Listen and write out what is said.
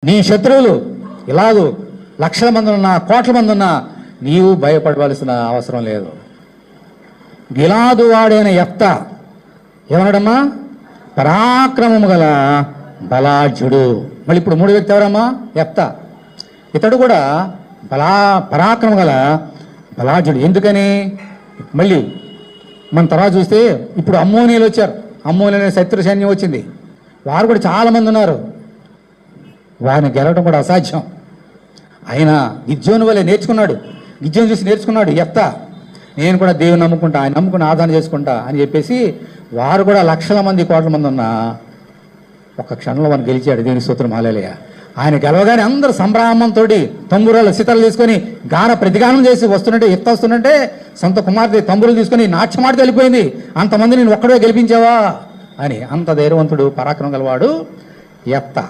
నీ శత్రువులు ఇలాగూ లక్షల మంది ఉన్నా కోట్ల మంది ఉన్నా నీవు భయపడవలసిన అవసరం లేదు. గిలాదు వాడైన యెఫ్తా ఏమన్నాడమ్మా? పరాక్రమము గల బలాఢ్యుడు. మళ్ళీ ఇప్పుడు మూడు వ్యక్తి ఎవరమ్మా? యెఫ్తా. ఇతడు కూడా పరాక్రమం గల బలాఢ్యుడు. ఎందుకని? మళ్ళీ మన తర్వాత చూస్తే ఇప్పుడు అమ్మోనీయులు వచ్చారు. అమ్మోనీయులు అనే శత్రు సైన్యం వచ్చింది. వారు కూడా చాలామంది ఉన్నారు. వారిని గెలవడం కూడా అసాధ్యం. ఆయన గిద్యోను వల్లే నేర్చుకున్నాడు. గిద్యోను చూసి నేర్చుకున్నాడు యెఫ్తా. నేను కూడా దేవుని నమ్ముకుంటా, ఆయన నమ్ముకుని ఆధారం చేసుకుంటా అని చెప్పేసి వారు కూడా లక్షల మంది కోట్ల మంది ఉన్నా ఒక క్షణంలో వారిని గెలిచాడు. దేవుని స్తోత్రం, హల్లెలూయా. ఆయన గెలవగానే అందరూ సంభ్రమంతో తంబురాలు సితార్లు తీసుకొని ప్రతిగానం చేసి వస్తుంటే యెఫ్తా వస్తుంటే సొంత కుమార్తె తంబురులు తీసుకొని నాట్యమాడి వెళ్ళిపోయింది. అంతమంది నేను ఒక్కడే గెలిపించావా అని. అంత ధైర్యవంతుడు, పరాక్రమం గలవాడు యెఫ్తా.